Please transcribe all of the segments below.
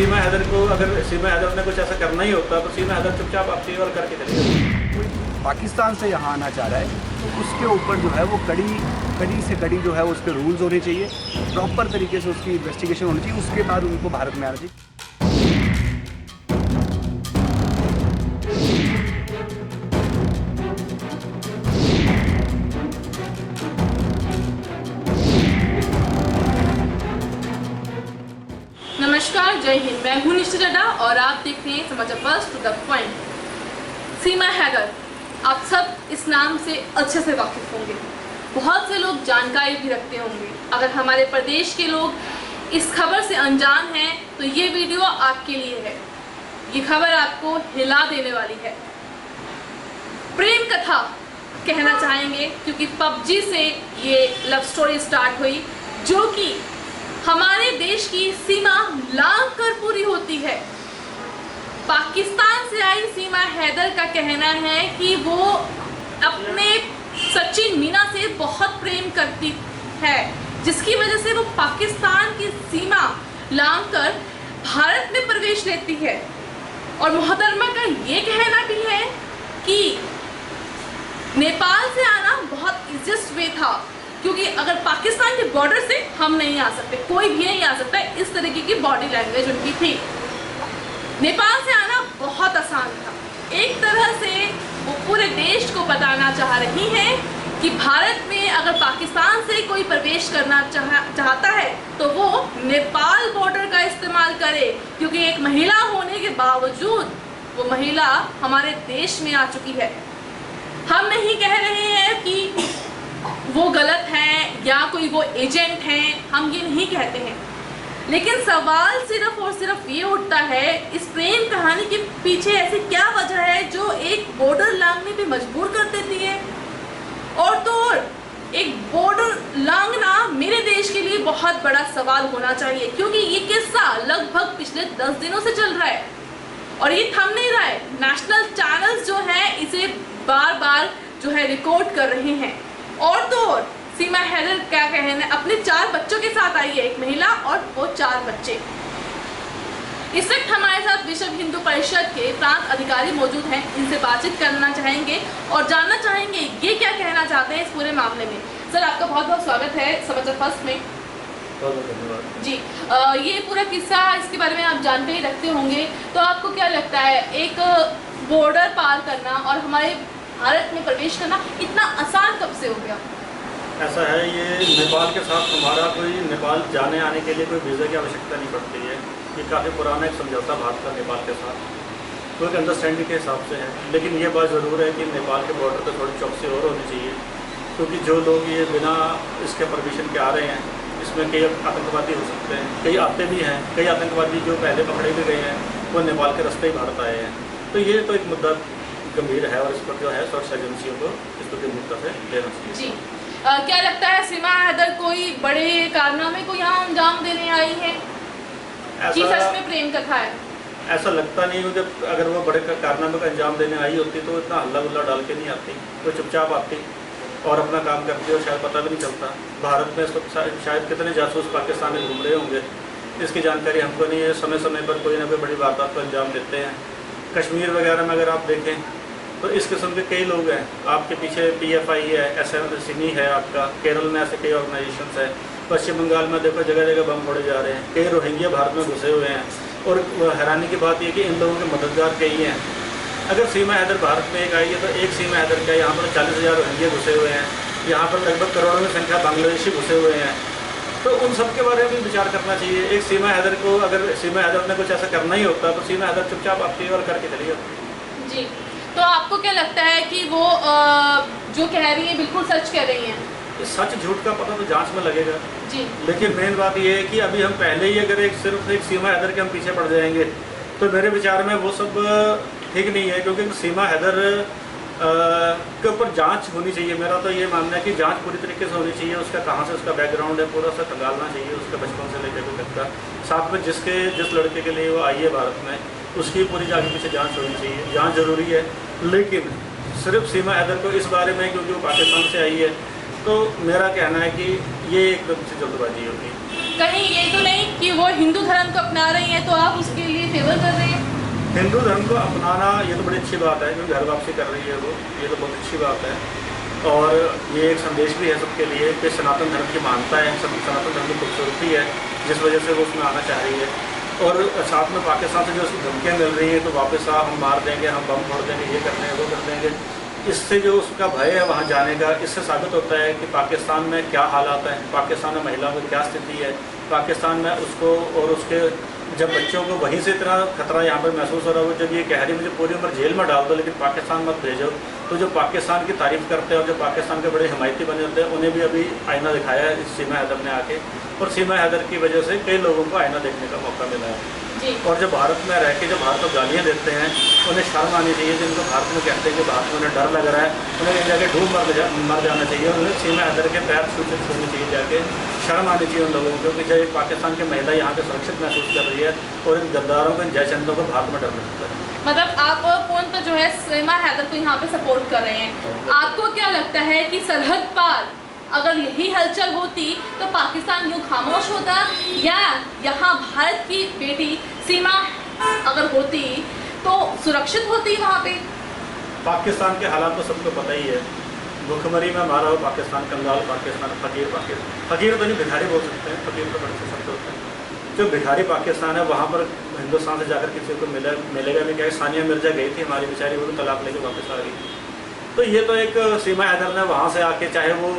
सीमा हैदर को अगर सीमा हैदर ने कुछ ऐसा करना ही होता तो सीमा हैदर चुपचाप आपकी और करके चले जाते। कोई पाकिस्तान से यहाँ आना चाह रहा है तो उसके ऊपर जो है वो कड़ी से कड़ी जो है उसके रूल्स होने चाहिए, प्रॉपर तरीके से उसकी इन्वेस्टिगेशन होनी चाहिए, उसके बाद उनको भारत में आना चाहिए। नमस्कार, जय हिंद। मैं हूं निष्ठा चड्ढा और आप देख रहे हैं समाचार फर्स्ट टू द पॉइंट। सीमा हैदर, आप सब इस नाम से अच्छे से वाकिफ होंगे, बहुत से लोग जानकारी भी रखते होंगे। अगर हमारे प्रदेश के लोग इस खबर से अनजान हैं तो ये वीडियो आपके लिए है। ये खबर आपको हिला देने वाली है। प्रेम कथा कहना चाहेंगे क्योंकि पबजी से ये लव स्टोरी स्टार्ट हुई, जो कि हमारे देश की सीमा लांघ कर पूरी होती है। पाकिस्तान से आई सीमा हैदर का कहना है कि वो अपने सचिन मीना से बहुत प्रेम करती है, जिसकी वजह से वो पाकिस्तान की सीमा लांघ कर भारत में प्रवेश लेती है। और मोहतरमा का ये कहना भी है कि नेपाल से आना बहुत इजीएस्ट वे था, क्योंकि अगर पाकिस्तान के बॉर्डर से हम नहीं आ सकते, कोई भी नहीं आ सकता, इस तरीके की बॉडी लैंग्वेज उनकी थी। नेपाल से आना बहुत आसान था। एक तरह से वो पूरे देश को बताना चाह रही हैं कि भारत में अगर पाकिस्तान से कोई प्रवेश करना चाहता है तो वो नेपाल बॉर्डर का इस्तेमाल करे, क्योंकि एक महिला होने के बावजूद वो महिला हमारे देश में आ चुकी है। हम नहीं कह रहे हैं कि वो गलत है या कोई वो एजेंट है, हम ये नहीं कहते हैं, लेकिन सवाल सिर्फ और सिर्फ ये उठता है, इस प्रेम कहानी के पीछे ऐसी क्या वजह है जो एक बॉर्डर लांघने पे मजबूर कर देती है। और तो और एक बॉर्डर लांघना मेरे देश के लिए बहुत बड़ा सवाल होना चाहिए, क्योंकि ये किस्सा लगभग पिछले 10 दिनों से चल रहा है और ये थम नहीं रहा है। नेशनल चैनल्स जो है इसे बार बार जो है रिकॉर्ड कर रहे हैं। और तो और सीमा हैदर क्या कहना है, अपने 4 बच्चों के साथ आई है, एक महिला और वो 4 बच्चे। इस वक्त हमारे साथ विश्व हिंदू परिषद के प्रांत अधिकारी मौजूद हैं, इनसे बातचीत करना चाहेंगे और जानना चाहेंगे ये क्या कहना चाहते हैं इस पूरे मामले में। सर, आपका बहुत बहुत स्वागत है समाचार फर्स्ट में। बहुत बहुत धन्यवाद जी। ये पूरा किस्सा, इसके बारे में आप जानकारी रखते होंगे, तो आपको क्या लगता है एक बॉर्डर पार करना और हमारे भारत में प्रवेश करना इतना आसान कब से हो गया? ऐसा है, ये नेपाल के साथ हमारा कोई नेपाल जाने आने के लिए कोई वीज़ा की आवश्यकता नहीं पड़ती है। ये काफ़ी पुराना एक समझौता भारत का नेपाल के साथ, तो एक अंडरस्टैंडिंग के हिसाब से है। लेकिन ये बात ज़रूर है कि नेपाल के बॉर्डर पर थोड़ी चौकसी और होनी चाहिए, क्योंकि जो लोग ये बिना इसके परमिशन के आ रहे हैं, इसमें कई आतंकवादी हो सकते हैं, कई आते भी हैं, कई आतंकवादी जो पहले पकड़े भी गए हैं वो नेपाल के रास्ते ही भारत आए हैं। तो ये तो एक मुद्दा गंभीर है और इस पर जो है सुरक्षा एजेंसियों को इस पर गंभीरता से लेना चाहिए। जी। क्या लगता है सीमा हैदर कोई बड़े कारनामे को यहाँ अंजाम देने आई है कि सच में प्रेम कथा है? ऐसा लगता नहीं, क्योंकि अगर वो बड़े कारनामे का अंजाम देने आई होती तो इतना हल्ला गुल्ला डाल के नहीं आती, तो चुपचाप आती और अपना काम करती और शायद पता भी नहीं चलता। भारत में इस वक्त शायद कितने जासूस पाकिस्तान में घूम रहे होंगे, इसकी जानकारी हमको नहीं है। समय समय पर कोई ना कोई बड़ी वारदात को अंजाम देते हैं। कश्मीर वगैरह में अगर आप देखें तो इस किस्म के कई लोग हैं। आपके पीछे PFI है, SMCNI है, आपका केरल में ऐसे कई ऑर्गेनाइजेशंस हैं। पश्चिम बंगाल में देखो जगह जगह बम फोड़े जा रहे हैं। कई रोहिंग्या भारत में घुसे हुए हैं और हैरानी की बात यह कि इन लोगों के मददगार कई हैं। अगर सीमा हैदर भारत में एक आई है तो एक सीमा हैदर का यहाँ पर 40,000 रोहिंग्या घुसे हुए हैं, यहाँ पर लगभग करोड़ों में संख्या बांग्लादेशी घुसे हुए हैं। तो उन सब के बारे में भी विचार करना चाहिए। एक सीमा हैदर को अगर सीमा हैदर ने कुछ ऐसा करना ही होता तो सीमा हैदर चुपचाप आपकी और करके चली जाती। जी। तो आपको क्या लगता है कि वो जो कह रही है बिल्कुल सच कह रही हैं? सच झूठ का पता तो जांच में लगेगा जी। लेकिन मेन बात ये है कि अभी हम पहले ही अगर सिर्फ एक सीमा हैदर के हम पीछे पड़ जाएंगे तो मेरे विचार में वो सब ठीक नहीं है, क्योंकि सीमा हैदर के ऊपर जांच होनी चाहिए। मेरा तो ये मानना है कि जांच पूरी तरीके से होनी चाहिए। उसका कहाँ से उसका बैकग्राउंड है पूरा सा खंगालना चाहिए, उसका बचपन से लेकर तक का। साथ में जिस लड़के के लिए वो आई है भारत में, उसकी पूरी जाके पीछे जांच होनी चाहिए। जांच जरूरी है, लेकिन सिर्फ सीमा हैदर को इस बारे में क्योंकि वो पाकिस्तान से आई है, तो मेरा कहना है कि ये एकदम से जल्दबाजी होगी। कहीं ये तो नहीं कि वो हिंदू धर्म को अपना रही हैं तो आप हिंदू धर्म को अपनाना ये तो बड़ी अच्छी बात है, क्योंकि घर वापसी कर रही है वो, ये तो बहुत अच्छी बात है। और ये एक संदेश भी है सबके लिए कि सनातन धर्म की मानता है, सनातन धर्म की खूबसूरती है, जिस वजह से वो उसमें आना चाह रही है। और साथ में पाकिस्तान से जो उसकी धमकियाँ मिल रही हैं, तो वापस आ, हम मार देंगे, हम बम फोड़ देंगे, ये कर देंगे, वो कर देंगे, इससे जो उसका भय है वहाँ जाने का, इससे साबित होता है कि पाकिस्तान में क्या हालात हैं, पाकिस्तान में महिलाओं की क्या स्थिति है, पाकिस्तान में उसको और उसके जब बच्चों को वहीं से इतना खतरा यहाँ पर महसूस हो रहा है, वो जब ये कह रही मुझे पूरी उम्र जेल में डाल दो लेकिन पाकिस्तान मत भेजो, तो जो पाकिस्तान की तारीफ़ करते हैं और जो पाकिस्तान के बड़े हिमायती बने होते हैं, उन्हें भी अभी आईना दिखाया है इस सीमा हैदर ने आके, और सीमा हैदर की वजह से कई लोगों को आईना देखने का मौका मिला है। और जो भारत में रह के जो भारत को गालियाँ देते हैं, उन्हें शर्म आनी चाहिए। जिनको भारत में कहते हैं कि भारत में उन्हें डर लग रहा है, उन्हें एक जाके डूब मर जाना चाहिए, उन्हें सीमा हैदर के पैर छूने चाहिए जाके, शर्म आनी चाहिए उन लोगों को कि जब पाकिस्तान की महिला यहाँ पे सुरक्षित महसूस कर रही है और इन गद्दारों को, इन जयचंदों को भारत में डर लगता है। मतलब आप पूर्ण जो है सीमा हैदर को यहाँ पे सपोर्ट कर रहे हैं। आपको क्या लगता है कि सरहद पार अगर यही हलचल होती तो पाकिस्तान यूँ खामोश होता, या यहाँ भारत की बेटी सीमा अगर होती तो सुरक्षित होती वहाँ पे? पाकिस्तान के हालात तो सबको पता ही है, भुखमरी में मारा हो पाकिस्तान, कंगाल पाकिस्तान, फकीर तो नहीं भिखारी बोल सकते हैं, फकीर तो बड़े से शब्द होते हैं। जो भिखारी पाकिस्तान है वहाँ पर हिंदुस्तान से जाकर किसी को मिलेगा भी क्या? सानिया मिर्जा गई थी हमारी बेचारी, वो भी तलाक लेके वापस आ गई। तो ये तो एक सीमा हैदर ने वहाँ से आके, चाहे वो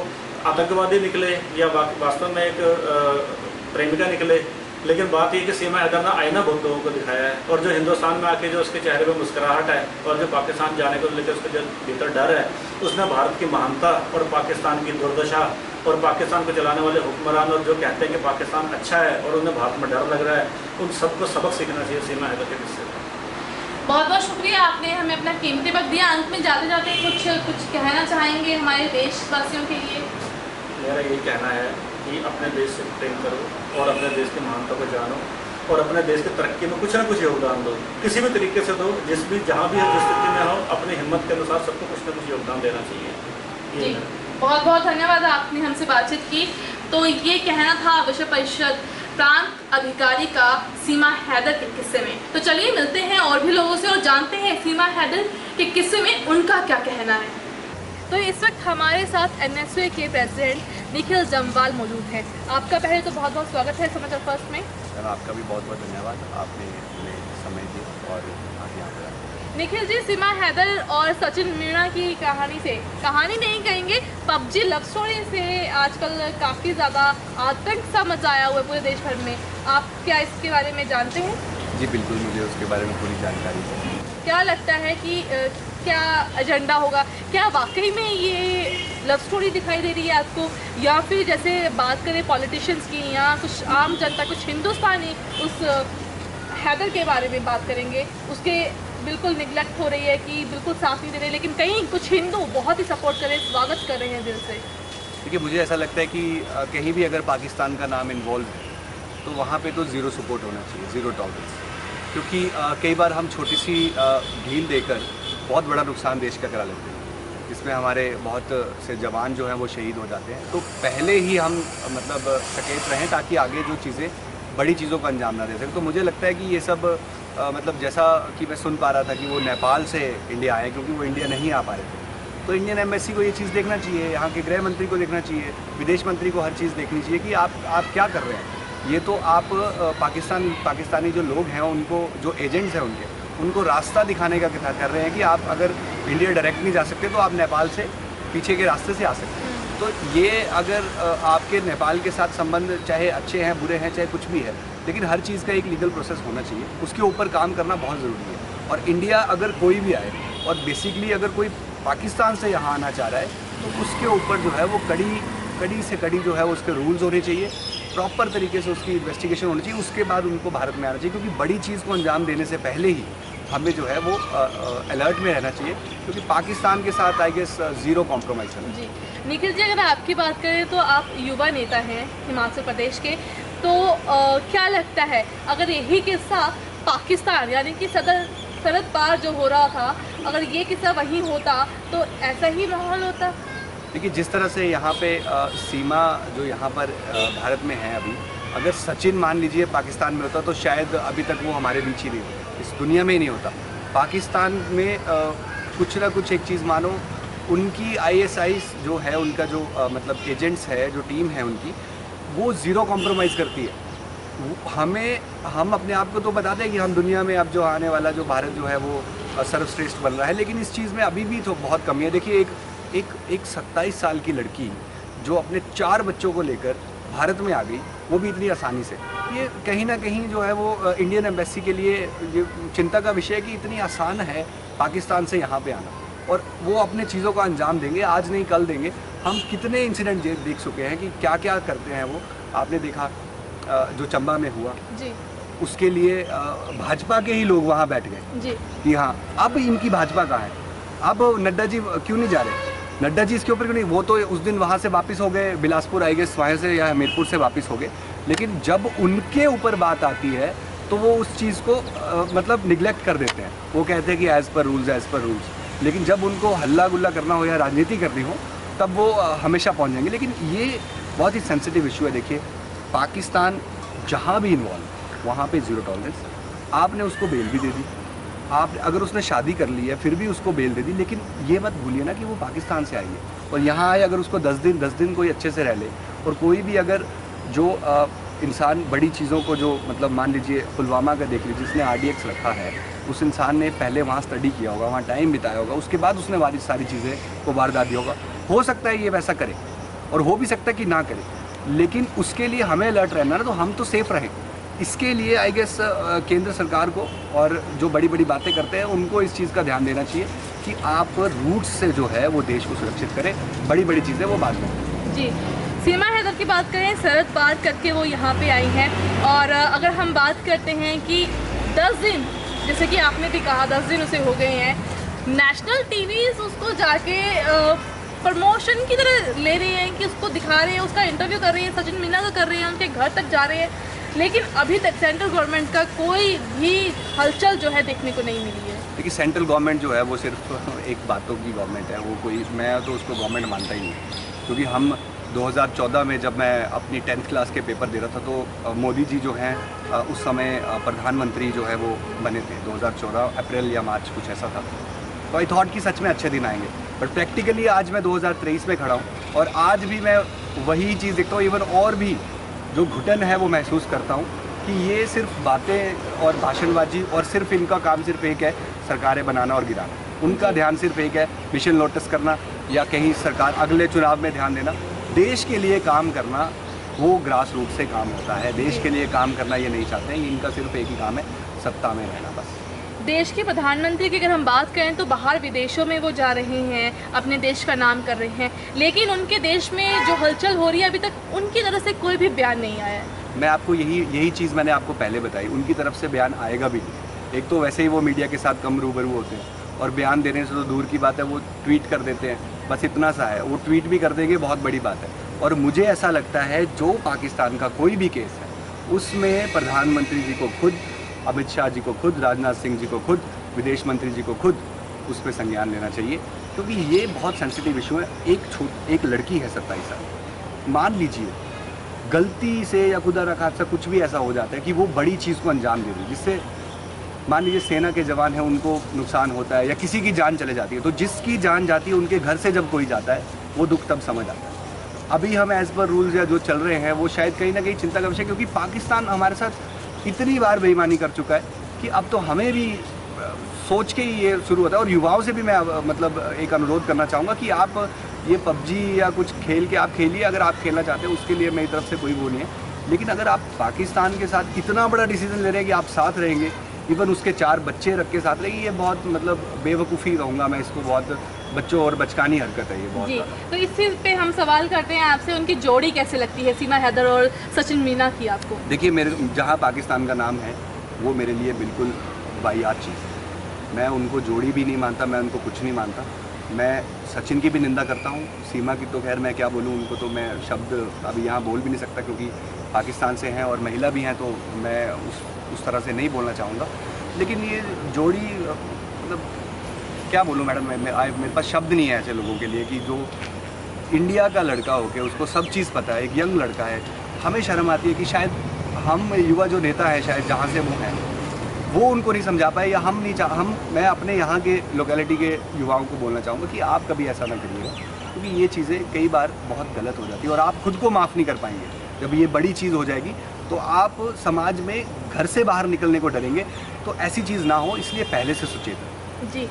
आतंकवादी निकले या वास्तव में एक प्रेमिका निकले, लेकिन बात ये कि सीमा हैदर ने आईना बहुत लोगों को दिखाया है। और जो हिंदुस्तान में आके जो उसके चेहरे पर मुस्कुराहट है और जो पाकिस्तान जाने को लेकर उसके जो भीतर डर है, उसने भारत की महानता और पाकिस्तान की दुर्दशा और पाकिस्तान को चलाने वाले हुक्मरान और जो कहते हैं कि पाकिस्तान अच्छा है और उन्हें भारत में डर लग रहा है, उन सबको सबक सीखना चाहिए सीमा हैदर के किस्से। बहुत बहुत शुक्रिया, आपने हमें अपना कीमती वक्त दिया। अंत में जाते जाते कुछ कहना चाहेंगे हमारे देशवासियों के लिए? मेरा यही कहना है कि अपने देश से प्रेम करो और अपने देश की महानता को जानो और अपने देश की तरक्की में कुछ ना कुछ योगदान दो, किसी भी तरीके से दो, जहाँ भी जिस स्थिति में हो, अपनी हिम्मत के अनुसार सबको कुछ ना कुछ योगदान देना चाहिए। जी, बहुत बहुत धन्यवाद, आपने हमसे बातचीत की। तो ये कहना था विश्व परिषद प्रांत अधिकारी का सीमा हैदर के किस्से में। तो चलिए मिलते हैं और भी लोगों से और जानते हैं सीमा हैदर के किस्से में उनका क्या कहना है। तो इस वक्त हमारे साथ NSUA के प्रेसिडेंट निखिल जम्वाल मौजूद हैं। आपका पहले तो बहुत बहुत स्वागत है समाचार फर्स्ट में। सर आपका भी बहुत बहुत धन्यवाद, आपने हमें समय दिया और आज यहाँ पर। निखिल जी, सीमा हैदर और सचिन मीणा की कहानी से, कहानी नहीं कहेंगे, PUBG लव स्टोरी से आजकल काफ़ी ज़्यादा आतंक सा मचाया हुआ है पूरे देश भर में। आप क्या इसके बारे में जानते हैं? जी बिल्कुल, मुझे उसके बारे में पूरी जानकारी है। क्या लगता है कि क्या एजेंडा होगा? क्या वाकई में ये लव स्टोरी दिखाई दे रही है आपको, या फिर जैसे बात करें पॉलिटिशियंस की या कुछ आम जनता, कुछ हिंदुस्तानी उस हैदर के बारे में बात करेंगे, उसके बिल्कुल निगलेक्ट हो रही है कि बिल्कुल साथ नहीं दे रहे, लेकिन कहीं कुछ हिंदू बहुत ही सपोर्ट कर रहे हैं, स्वागत कर रहे हैं दिल से। देखिए मुझे ऐसा लगता है कि कहीं भी अगर पाकिस्तान का नाम इन्वॉल्व है तो वहाँ पे तो ज़ीरो सपोर्ट होना चाहिए, ज़ीरो टॉलरेंस, क्योंकि कई बार हम छोटी सी ढील देकर बहुत बड़ा नुकसान देश का करा लेते हैं, जिसमें हमारे बहुत से जवान जो हैं वो शहीद हो जाते हैं। तो पहले ही हम मतलब सचेत रहें ताकि आगे जो चीज़ें बड़ी चीज़ों को अंजाम ना दे सकें। तो मुझे लगता है कि ये सब मतलब जैसा कि मैं सुन पा रहा था कि वो नेपाल से इंडिया आए क्योंकि वो इंडिया नहीं आ पा रहे थे, तो इंडियन एम्बेसी को ये चीज़ देखना चाहिए, यहाँ के गृह मंत्री को देखना चाहिए, विदेश मंत्री को हर चीज़ देखनी चाहिए कि आप क्या कर रहे हैं। ये तो आप पाकिस्तानी जो लोग हैं उनको, जो एजेंट्स हैं उनको रास्ता दिखाने का कर रहे हैं कि आप अगर इंडिया डायरेक्ट नहीं जा सकते तो आप नेपाल से पीछे के रास्ते से आ सकते हैं। तो ये अगर आपके नेपाल के साथ संबंध चाहे अच्छे हैं बुरे हैं चाहे कुछ भी है, लेकिन हर चीज़ का एक लीगल प्रोसेस होना चाहिए, उसके ऊपर काम करना बहुत ज़रूरी है। और इंडिया अगर कोई भी आए और बेसिकली अगर कोई पाकिस्तान से यहाँ आना चाह रहा है तो उसके ऊपर जो है वो कड़ी से कड़ी जो है उसके रूल्स होने चाहिए, प्रॉपर तरीके से उसकी इन्वेस्टिगेशन होनी चाहिए, उसके बाद उनको भारत में आना चाहिए, क्योंकि बड़ी चीज़ को अंजाम देने से पहले ही हमें जो है वो अलर्ट में रहना चाहिए, क्योंकि पाकिस्तान के साथ आई गेस ज़ीरो कॉम्प्रोमाइज़ है। जी निखिल जी, अगर आपकी बात करें तो आप युवा नेता हैं हिमाचल प्रदेश के, तो क्या लगता है अगर यही किस्सा पाकिस्तान यानी कि सरहद पार जो हो रहा था, अगर ये किस्सा वहीं होता तो ऐसा ही माहौल होता? देखिए जिस तरह से यहाँ पे सीमा जो यहाँ पर भारत में है अभी, अगर सचिन मान लीजिए पाकिस्तान में होता तो शायद अभी तक वो हमारे बीच ही नहीं होता, इस दुनिया में ही नहीं होता। पाकिस्तान में कुछ ना कुछ एक चीज़ मानो, उनकी ISIs जो है, उनका जो मतलब एजेंट्स है, जो टीम है उनकी, वो ज़ीरो कॉम्प्रोमाइज़ करती है। हम अपने आप को तो बताते हैं कि हम दुनिया में अब जो आने वाला जो भारत जो है वो सर्वश्रेष्ठ बन रहा है, लेकिन इस चीज़ में अभी भी तो बहुत कमी है। देखिए एक 27 साल की लड़की जो अपने 4 बच्चों को लेकर भारत में आ गई, वो भी इतनी आसानी से, ये कहीं ना कहीं जो है वो इंडियन एम्बेसी के लिए ये चिंता का विषय है कि इतनी आसान है पाकिस्तान से यहाँ पे आना, और वो अपने चीज़ों का अंजाम देंगे, आज नहीं कल देंगे। हम कितने इंसिडेंट देख चुके हैं कि क्या क्या करते हैं वो। आपने देखा जो चंबा में हुआ जी, उसके लिए भाजपा के ही लोग वहाँ बैठ गए जी, कि हाँ अब इनकी भाजपा कहाँ है, अब नड्डा जी क्यों नहीं जा रहे, नड्डा जी इसके ऊपर क्यों नहीं। वो तो उस दिन वहाँ से वापस हो गए, बिलासपुर आई गए, वहाँ से या हमीरपुर से वापस हो गए, लेकिन जब उनके ऊपर बात आती है तो वो उस चीज़ को मतलब निगलेक्ट कर देते हैं। वो कहते हैं कि एज़ पर रूल्स, लेकिन जब उनको हल्ला गुल्ला करना हो या राजनीति करनी हो तब वो हमेशा पहुँच जाएंगे। लेकिन ये बहुत ही सेंसिटिव इशू है। देखिए पाकिस्तान जहाँ भी इन्वॉल्व वहाँ पे ज़ीरो टॉलरेंस। आपने उसको बेल भी दे दी, आप अगर उसने शादी कर ली है फिर भी उसको बेल दे दी, लेकिन ये मत भूलिए ना कि वो पाकिस्तान से आई है और यहाँ आए, अगर उसको 10 दिन कोई अच्छे से रह ले, और कोई भी अगर जो इंसान बड़ी चीज़ों को, जो मतलब मान लीजिए पुलवामा का देख लीजिए, जिसने RDX रखा है, उस इंसान ने पहले वहाँ स्टडी किया होगा, वहाँ टाइम बिताया होगा, उसके बाद उसने सारी चीज़ें को वारदात दिया होगा। हो सकता है ये वैसा करे और हो भी सकता है कि ना करे, लेकिन उसके लिए हमें अलर्ट रहना ना, तो हम तो सेफ़ रहें। इसके लिए आई गेस केंद्र सरकार को और जो बड़ी बड़ी बातें करते हैं उनको इस चीज़ का ध्यान देना चाहिए कि आप रूट्स से जो है वो देश को सुरक्षित करें, बड़ी बड़ी चीज़ें वो बाद में। जी, सीमा हैदर की बात करें, सरहद पार करके वो यहाँ पे आई हैं, और अगर हम बात करते हैं कि 10 दिन, जैसे कि आपने भी कहा 10 दिन उसे हो गए हैं, नेशनल टीवीज़ उसको जाके प्रमोशन की तरह ले रही हैं कि उसको दिखा रहे हैं, उसका इंटरव्यू कर रही है, सचिन मीना का कर रहे हैं, उनके घर तक जा रहे हैं, लेकिन अभी तक सेंट्रल गवर्नमेंट का कोई भी हलचल जो है देखने को नहीं मिली है। देखिए सेंट्रल गवर्नमेंट जो है वो सिर्फ एक बातों की गवर्नमेंट है, वो कोई, मैं तो उसको गवर्नमेंट मानता ही नहीं, क्योंकि हम 2014 में जब मैं अपनी 10th क्लास के पेपर दे रहा था तो मोदी जी जो हैं उस समय प्रधानमंत्री जो है वो बने थे 2014 अप्रैल या मार्च कुछ ऐसा था। तो आई थॉट कि सच में अच्छे दिन आएंगे, बट प्रैक्टिकली आज मैं 2023 में खड़ा हूँ और आज भी मैं वही चीज़ देखता हूँ। इवन और भी जो घुटन है वो महसूस करता हूँ कि ये सिर्फ बातें और भाषणबाजी, और सिर्फ इनका काम सिर्फ एक है, सरकारें बनाना और गिराना। उनका ध्यान सिर्फ एक है, मिशन लोटस करना या कहीं सरकार अगले चुनाव में ध्यान देना। देश के लिए काम करना वो ग्रास रूट से काम होता है, देश के लिए काम करना ये नहीं चाहते हैं। इनका सिर्फ एक ही काम है, सत्ता में रहना बस। देश के प्रधानमंत्री की अगर हम बात करें तो बाहर विदेशों में वो जा रहे हैं, अपने देश का नाम कर रहे हैं, लेकिन उनके देश में जो हलचल हो रही है अभी तक उनकी तरफ से कोई भी बयान नहीं आया है। मैं आपको यही चीज़ मैंने आपको पहले बताई, उनकी तरफ से बयान आएगा भी नहीं। एक तो वैसे ही वो मीडिया के साथ कम रूबरू होते हैं, और बयान देने से तो दूर की बात है, वो ट्वीट कर देते हैं, बस इतना सा है। वो ट्वीट भी कर देंगे, बहुत बड़ी बात है। और मुझे ऐसा लगता है जो पाकिस्तान का कोई भी केस है उसमें प्रधानमंत्री जी को खुद, अमित शाह जी को खुद, राजनाथ सिंह जी को खुद, विदेश मंत्री जी को खुद उस पर संज्ञान लेना चाहिए, क्योंकि ये बहुत सेंसिटिव इशू है। एक लड़की है 27 साल, मान लीजिए गलती से या खुदा न खास्ता कुछ भी ऐसा हो जाता है कि वो बड़ी चीज़ को अंजाम दे दी, जिससे मान लीजिए सेना के जवान हैं, उनको नुकसान होता है या किसी की जान चले जाती है, तो जिसकी जान जाती है उनके घर से जब कोई जाता है वो दुख तब समझ आता है। अभी हम एज़ पर रूल्स या जो चल रहे हैं वो शायद कहीं ना कहीं चिंता का विषय, क्योंकि पाकिस्तान हमारे साथ इतनी बार बेईमानी कर चुका है कि अब तो हमें भी सोच के ही ये शुरू होता है। और युवाओं से भी मैं मतलब एक अनुरोध करना चाहूँगा कि आप ये PUBG या कुछ खेल के आप खेलिए, अगर आप खेलना चाहते हैं, उसके लिए मेरी तरफ से कोई वो नहीं है। लेकिन अगर आप पाकिस्तान के साथ इतना बड़ा डिसीजन ले रहे हैं कि आप साथ रहेंगे, इवन उसके 4 बच्चे रख के साथ रहेंगे, ये बहुत मतलब बेवकूफ़ी कहूँगा मैं इसको, बहुत बच्चों और बचकानी हरकत है ये बहुत जी। तो इस चीज़ पे हम सवाल करते हैं आपसे, उनकी जोड़ी कैसे लगती है सीमा हैदर और सचिन मीना की आपको? देखिए मेरे जहाँ पाकिस्तान का नाम है वो मेरे लिए बिल्कुल वाहियात चीज़ है। मैं उनको जोड़ी भी नहीं मानता, मैं उनको कुछ नहीं मानता। मैं सचिन की भी निंदा करता हूँ, सीमा की तो खैर मैं क्या बोलूँ, उनको तो मैं शब्द अभी यहाँ बोल भी नहीं सकता क्योंकि पाकिस्तान से हैं और महिला भी हैं, तो मैं उस तरह से नहीं बोलना चाहूँगा। लेकिन ये जोड़ी मतलब क्या बोलूँ मैडम, मेरे पास शब्द नहीं है ऐसे लोगों के लिए कि जो इंडिया का लड़का होके उसको सब चीज़ पता है, एक यंग लड़का है, हमें शर्म आती है कि शायद हम युवा जो नेता है शायद जहाँ से वो हैं वो उनको नहीं समझा पाए, या मैं अपने यहाँ के लोकेलिटी के युवाओं को बोलना चाहूँगा कि आप कभी ऐसा ना करिएगा, क्योंकि ये चीज़ें कई बार बहुत गलत हो जाती है और आप खुद को माफ़ नहीं कर पाएंगे। जब ये बड़ी चीज़ हो जाएगी तो आप समाज में घर से बाहर निकलने को डरेंगे, तो ऐसी चीज़ ना हो, इसलिए पहले से सचेत रहें। जी,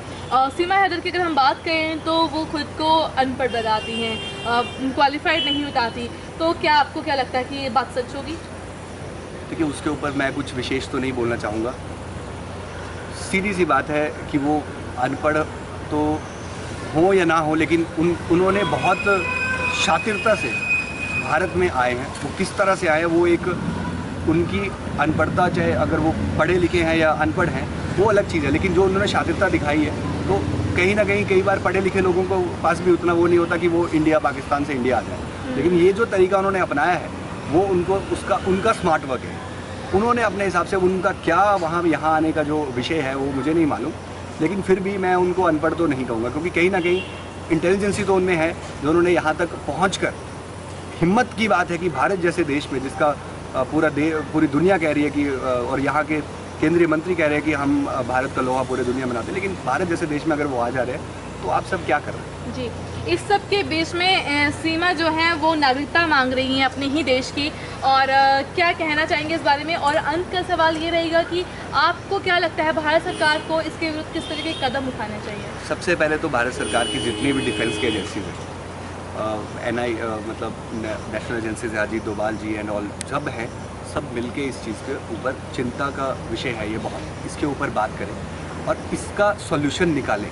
सीमा हैदर की अगर हम बात करें तो वो खुद को अनपढ़ बताती हैं, क्वालिफाइड नहीं बताती, तो क्या आपको क्या लगता है कि ये बात सच होगी? देखिए, उसके ऊपर मैं कुछ विशेष तो नहीं बोलना चाहूँगा। सीधी सी बात है कि वो अनपढ़ तो हो या ना हो, लेकिन उन्होंने बहुत शातिरता से भारत में आए हैं। वो किस तरह से आए हैं, वो एक उनकी अनपढ़ता, चाहे अगर वो पढ़े लिखे हैं या अनपढ़ हैं वो अलग चीज़ है, लेकिन जो उन्होंने शातिरता दिखाई है, तो कहीं ना कहीं कई बार पढ़े लिखे लोगों को पास भी उतना वो नहीं होता कि वो इंडिया पाकिस्तान से इंडिया आ जाए। लेकिन ये जो तरीका उन्होंने अपनाया है वो उनका स्मार्ट वर्क है। उन्होंने अपने हिसाब से, उनका क्या वहाँ यहाँ आने का जो विषय है वो मुझे नहीं मालूम, लेकिन फिर भी मैं उनको अनपढ़ तो नहीं कहूँगा, क्योंकि कहीं ना कहीं इंटेलिजेंसी तो उनमें है जो उन्होंने यहाँ तक पहुँचकर, हिम्मत की बात है कि भारत जैसे देश में जिसका पूरी दुनिया कह रही है कि, और यहाँ के केंद्रीय मंत्री कह रहे हैं कि हम भारत का लोहा पूरे दुनिया में बनाते हैं, लेकिन भारत जैसे देश में अगर वो आ जा रहे हैं तो आप सब क्या कर रहे हैं? जी, इस सब के बीच में सीमा जो है वो नागरिकता मांग रही हैं अपने ही देश की, और क्या कहना चाहेंगे इस बारे में? और अंत का सवाल ये रहेगा कि आपको क्या लगता है भारत सरकार को इसके विरुद्ध किस तरह के कदम उठाने चाहिए? सबसे पहले तो भारत सरकार की जितनी भी डिफेंस की एजेंसीज हैं, मतलब national agencies, Ajit Doval ji and all सब हैं, सब मिलके इस चीज़ के ऊपर, चिंता का विषय है ये बहुत, इसके ऊपर बात करें और इसका सॉल्यूशन निकालें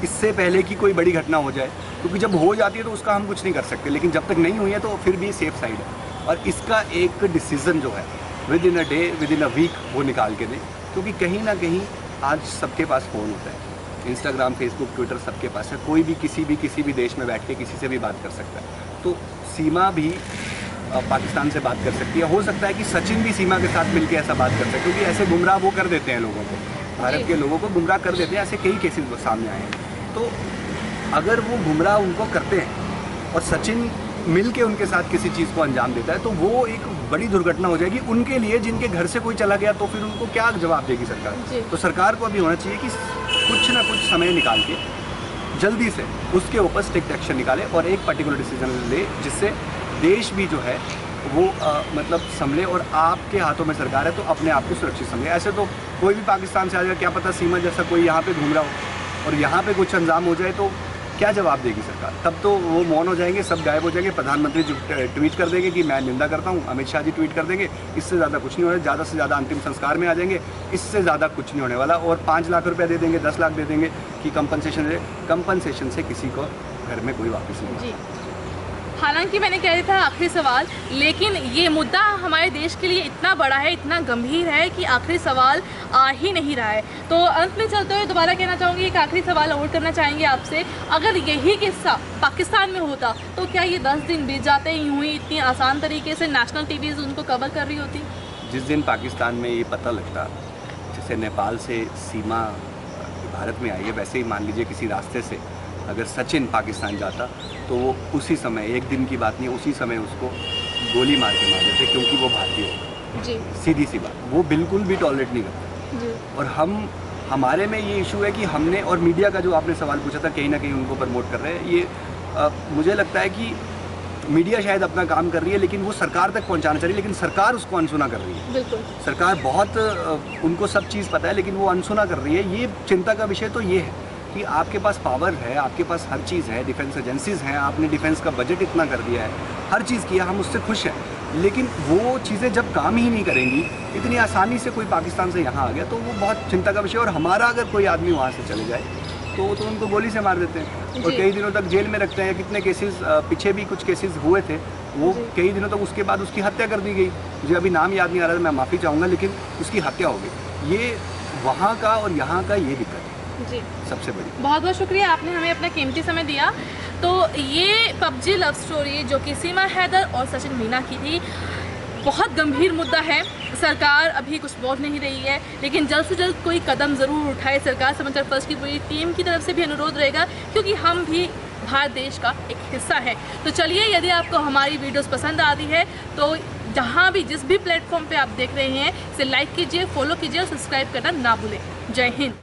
इससे पहले कि कोई बड़ी घटना हो जाए, क्योंकि जब हो जाती है तो उसका हम कुछ नहीं कर सकते, लेकिन जब तक नहीं हुई है तो फिर भी सेफ साइड है। और इसका एक डिसीज़न जो है within a day, within a week वो निकाल के दें, क्योंकि कहीं ना कहीं आज सबके पास फ़ोन होता है, इंस्टाग्राम, फेसबुक, ट्विटर सबके पास है, कोई भी किसी भी देश में बैठ के किसी से भी बात कर सकता है। तो सीमा भी पाकिस्तान से बात कर सकती है, हो सकता है कि सचिन भी सीमा के साथ मिलकर ऐसा बात कर सकते, क्योंकि ऐसे गुमराह वो कर देते हैं लोगों को, भारत के लोगों को गुमराह कर देते हैं, ऐसे कई केसेस सामने आए हैं। तो अगर वो गुमराह उनको करते हैं और सचिन मिल के उनके साथ किसी चीज़ को अंजाम देता है, तो वो एक बड़ी दुर्घटना हो जाएगी उनके लिए, जिनके घर से कोई चला गया तो फिर उनको क्या जवाब देगी सरकार? तो सरकार को अभी होना चाहिए कि कुछ ना कुछ समय निकाल के जल्दी से उसके ऊपर स्ट्रिक्ट एक्शन निकाले और एक पर्टिकुलर डिसीजन ले, जिससे देश भी जो है वो मतलब संभले, और आपके हाथों में सरकार है तो अपने आप को सुरक्षित समझे। ऐसे तो कोई भी पाकिस्तान से आ जाए, क्या पता सीमा जैसा कोई यहाँ पे घूम रहा हो और यहाँ पे कुछ अंजाम हो जाए तो क्या जवाब देगी सरकार? तब तो वो मौन हो जाएंगे, सब गायब हो जाएंगे, प्रधानमंत्री जो ट्वीट कर देंगे कि मैं निंदा करता हूँ, अमित शाह जी ट्वीट कर देंगे, इससे ज़्यादा कुछ नहीं होने, ज़्यादा से ज़्यादा अंतिम संस्कार में आ जाएंगे, इससे ज़्यादा कुछ नहीं होने वाला। और 5 लाख रुपया दे देंगे, 10 लाख दे देंगे कि कंपनसेशन से किसी को घर में कोई वापस नहीं। हालांकि मैंने कह रहा था आखिरी सवाल, लेकिन ये मुद्दा हमारे देश के लिए इतना बड़ा है, इतना गंभीर है कि आखिरी सवाल आ ही नहीं रहा है। तो अंत में चलते हुए दोबारा कहना चाहूँगी, एक आखिरी सवाल और करना चाहेंगे आपसे, अगर यही किस्सा पाकिस्तान में होता तो क्या ये 10 दिन बीत जाते यूँ ही इतनी आसान तरीके से नेशनल टीवीज़ उनको कवर कर रही होती? जिस दिन पाकिस्तान में ये पता लगता, जैसे नेपाल से सीमा भारत में आई है, वैसे ही मान लीजिए किसी रास्ते से अगर सचिन पाकिस्तान जाता तो वो उसी समय, एक दिन की बात नहीं, उसी समय उसको गोली मार के मार देते, क्योंकि वो भारतीय होगा। जी, सीधी सी बात, वो बिल्कुल भी टॉलरेट नहीं करते जी। और हमारे में ये इशू है कि हमने, और मीडिया का जो आपने सवाल पूछा था, कहीं ना कहीं उनको प्रमोट कर रहे हैं। ये मुझे लगता है कि मीडिया शायद अपना काम कर रही है, लेकिन वो सरकार तक पहुंचाना चाहिए, लेकिन सरकार उसको अनसुना कर रही है। बिल्कुल, सरकार बहुत उनको सब चीज़ पता है, लेकिन वो अनसुना कर रही है। ये चिंता का विषय तो ये है कि आपके पास पावर है, आपके पास हर चीज़ है, डिफेंस एजेंसीज हैं, आपने डिफेंस का बजट इतना कर दिया है, हर चीज़ किया, हम उससे खुश हैं, लेकिन वो चीज़ें जब काम ही नहीं करेंगी, इतनी आसानी से कोई पाकिस्तान से यहाँ आ गया तो वो बहुत चिंता का विषय। और हमारा अगर कोई आदमी वहाँ से चले जाए तो उनको गोली से मार देते हैं और कई दिनों तक जेल में रखते हैं। कितने केसेस पीछे भी कुछ केसेस हुए थे, वो कई दिनों तक, उसके बाद उसकी हत्या कर दी गई। मुझे अभी नाम याद नहीं आ रहा, मैं माफ़ी चाहूँगा, लेकिन उसकी हत्या हो गई। ये वहाँ का और यहाँ का ये दिक्कत है जी, सबसे बड़ी। बहुत बहुत शुक्रिया, आपने हमें अपना कीमती समय दिया। तो ये पबजी लव स्टोरी जो कि सीमा हैदर और सचिन मीना की थी, बहुत गंभीर मुद्दा है। सरकार अभी कुछ बोल नहीं रही है, लेकिन जल्द से जल्द कोई कदम ज़रूर उठाए सरकार। समाचार फर्स्ट की पूरी टीम की तरफ से भी अनुरोध रहेगा, क्योंकि हम भी भारत देश का एक हिस्सा है। तो चलिए, यदि आपको हमारी वीडियोस पसंद आती है तो जहाँ भी जिस भी प्लेटफॉर्म पे आप देख रहे हैं इसे लाइक कीजिए, फॉलो कीजिए और सब्सक्राइब करना ना भूलें। जय हिंद।